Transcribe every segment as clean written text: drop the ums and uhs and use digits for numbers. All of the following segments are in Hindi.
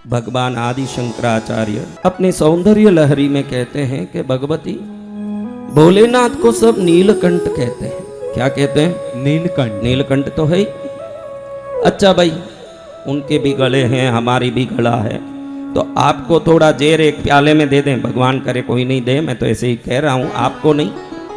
भगवान आदि शंकराचार्य अपने सौंदर्य लहरी में कहते हैं कि भगवती, भोलेनाथ को सब नीलकंठ कहते हैं। क्या कहते हैं? नीलकंठ। नीलकंठ तो है ही। अच्छा भाई, उनके भी गले हैं, हमारी भी गला है, तो आपको थोड़ा जेर एक प्याले में दे दें, भगवान करे कोई नहीं दे, मैं तो ऐसे ही कह रहा हूँ, आपको नहीं,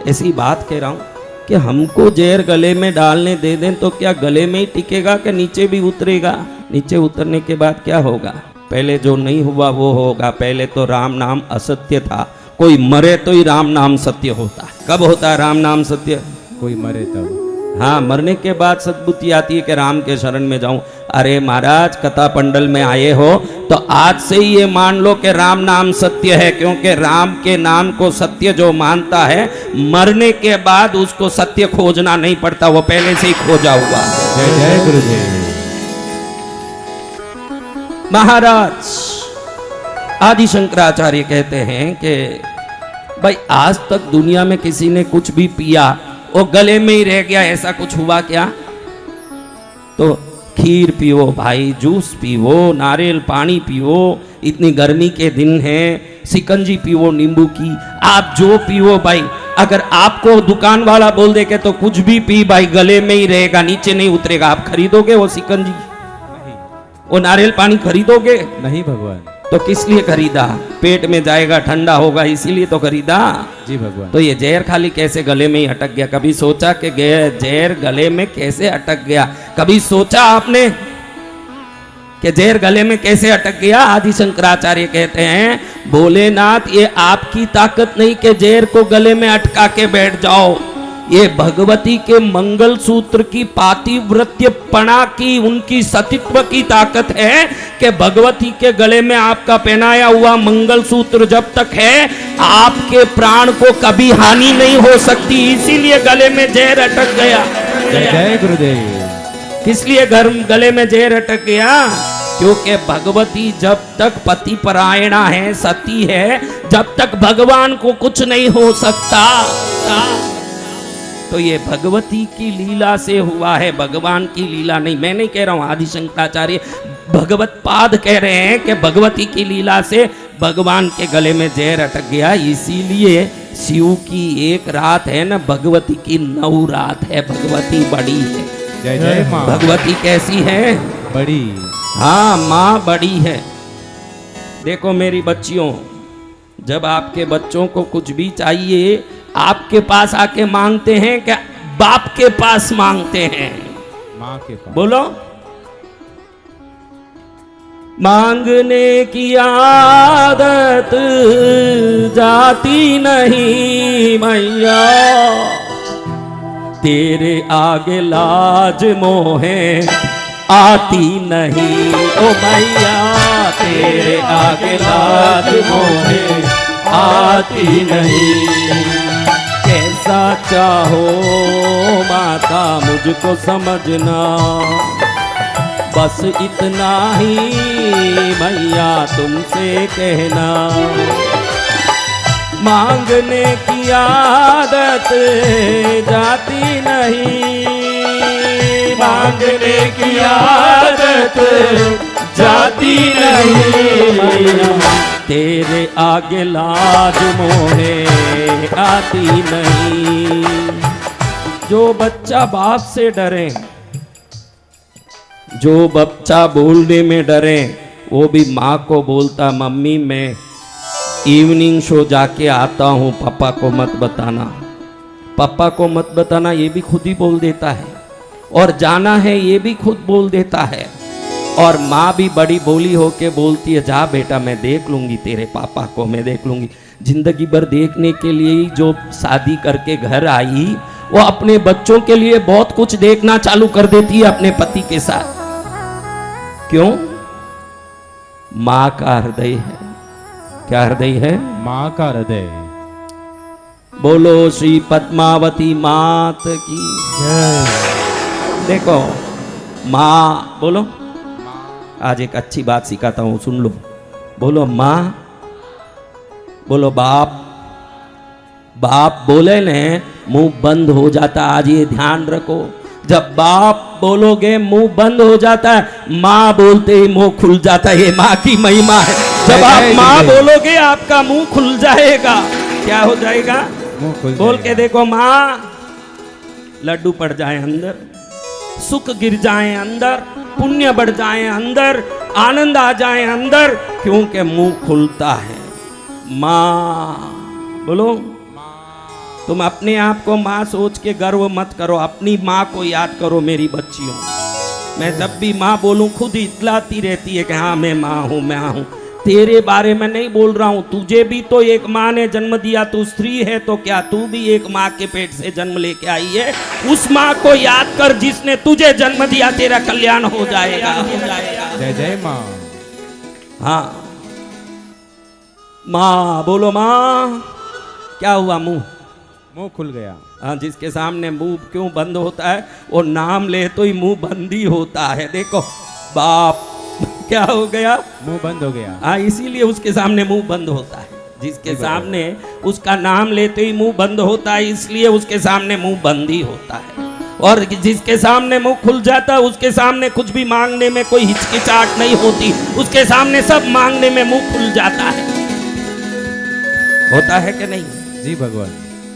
ऐसी बात कह रहा हूँ कि हमको जहर गले में डालने दे दें तो क्या गले में ही टिकेगा कि नीचे भी उतरेगा? नीचे उतरने के बाद क्या होगा? पहले जो नहीं हुआ वो होगा। पहले तो राम नाम असत्य था, कोई मरे तो ही राम नाम सत्य होता है। कब होता है राम नाम सत्य? कोई मरे तब। हाँ, मरने के बाद सद्बुद्धि आती है कि राम के शरण में जाऊं। अरे महाराज, कथा पंडल में आए हो तो आज से ही ये मान लो कि राम नाम सत्य है, क्योंकि राम के नाम को सत्य जो मानता है, मरने के बाद उसको सत्य खोजना नहीं पड़ता, वो पहले से ही खोजा हुआ। जय जय गुरुदेव। महाराज आदि शंकराचार्य कहते हैं कि भाई, आज तक दुनिया में किसी ने कुछ भी पिया वो गले में ही रह गया, ऐसा कुछ हुआ क्या? तो खीर पियो भाई, जूस पियो, नारियल पानी पियो, इतनी गर्मी के दिन है, सिकंजी पियो नींबू की, आप जो पियो भाई। अगर आपको दुकान वाला बोल दे के तो कुछ भी पी भाई, गले में ही रहेगा, नीचे नहीं उतरेगा, आप खरीदोगे वो सिकंजी? वो नारियल पानी खरीदोगे? नहीं भगवान। तो किस लिए खरीदा? पेट में जाएगा, ठंडा होगा, इसीलिए तो खरीदा। जी भगवान। तो ये जहर खाली कैसे गले में ही अटक गया? कभी सोचा कि जहर गले में कैसे अटक गया? कभी सोचा आपने कि जहर गले में कैसे अटक गया? आदि शंकराचार्य कहते हैं, भोलेनाथ, ये आपकी ताकत नहीं कि जहर को गले में अटका के बैठ जाओ, ये भगवती के मंगल सूत्र की पातिव्रत्यपणा की, उनकी सतीत्व की ताकत है कि भगवती के गले में आपका पहनाया हुआ मंगल सूत्र जब तक है, आपके प्राण को कभी हानि नहीं हो सकती, इसीलिए गले में जहर अटक गया। जय जय गुरुदेव। किस लिए गले में जहर अटक गया? क्योंकि भगवती जब तक पति परायणा है, सती है, जब तक भगवान को कुछ नहीं हो सकता। तो ये भगवती की लीला से हुआ है, भगवान की लीला नहीं। मैं नहीं कह रहा हूं, आदि शंकराचार्य भगवत पाद कह रहे हैं कि भगवती की लीला से भगवान के गले में जहर अटक गया। इसीलिए शिव की एक रात है ना, भगवती की 9 रात है। भगवती बड़ी है। जय जय माँ। भगवती कैसी है? बड़ी। हाँ, माँ बड़ी है। देखो मेरी बच्चियों, जब आपके बच्चों को कुछ भी चाहिए, आपके पास आके मांगते हैं क्या बाप के पास मांगते हैं? माँ के पास। बोलो। मांगने की आदत जाती नहीं मैया, तेरे आगे लाज मोहे आती नहीं ओ मैया, तेरे आगे लाज मोहे आती नहीं। कैसा चाहो माता मुझको समझना, बस इतना ही मैया तुमसे कहना। मांगने की आदत जाती नहीं, मांगने की आदत जाती नहीं मैया, तेरे आगे लाज मोहे आती नहीं। जो बच्चा बाप से डरे, जो बच्चा बोलने में डरे, वो भी माँ को बोलता, मम्मी मैं इवनिंग शो जाके आता हूँ, पापा को मत बताना, पापा को मत बताना, ये भी खुद ही बोल देता है। और जाना है ये भी खुद बोल देता है। और माँ भी बड़ी बोली होके बोलती है, जा बेटा मैं देख लूंगी तेरे पापा को, मैं देख लूंगी। जिंदगी भर देखने के लिए ही जो शादी करके घर आई, वो अपने बच्चों के लिए बहुत कुछ देखना चालू कर देती है अपने पति के साथ। क्यों? माँ का हृदय है। क्या हृदय है? माँ का हृदय। बोलो श्री पद्मावती मात की जय। देखो माँ, बोलो। आज एक अच्छी बात सिखाता हूं, सुन लो। बोलो माँ, बोलो बाप। बाप बोले ने मुंह बंद हो जाता। आज ये ध्यान रखो, जब बाप बोलोगे मुंह बंद हो जाता है, माँ बोलते ही मुंह खुल जाता है। ये माँ की महिमा है। जब आप माँ बोलोगे आपका मुंह खुल जाएगा। क्या हो जाएगा? मुंह खुल बोल जाएगा। के देखो, माँ लड्डू पड़ जाए अंदर, सुख गिर जाए अंदर, पुण्य बढ़ जाए अंदर, आनंद आ जाए अंदर, क्योंकि मुंह खुलता है। माँ बोलो। तुम अपने आप को माँ सोच के गर्व मत करो, अपनी माँ को याद करो। मेरी बच्चियों, मैं जब भी माँ बोलूं खुद ही इतलाती रहती है कि हाँ मैं माँ हूँ, मैं हूँ। तेरे बारे में नहीं बोल रहा हूँ, तुझे भी तो एक माँ ने जन्म दिया। तू स्त्री है तो क्या तू भी एक माँ के पेट से जन्म लेके आई है? उस माँ को याद कर जिसने तुझे जन्म दिया, तेरा कल्याण हो जाएगा। जय जय माँ। हाँ माँ बोलो। माँ क्या हुआ? मुंह खुल गया। हाँ, जिसके सामने मुंह क्यों बंद होता है? वो नाम ले तो ही मुंह बंद ही होता है। देखो बाप क्या हो गया? मुंह बंद हो गया। हाँ, इसीलिए उसके सामने मुंह बंद होता है। जिसके सामने उसका नाम लेते ही मुंह बंद होता है, इसलिए उसके सामने मुंह बंद ही होता है। और जिसके सामने मुंह खुल जाता है, उसके सामने कुछ भी मांगने में कोई हिचकिचाहट नहीं होती। उसके सामने सब मांगने में मुंह खुल जाता है। होता है कि नहीं? जी भगवान।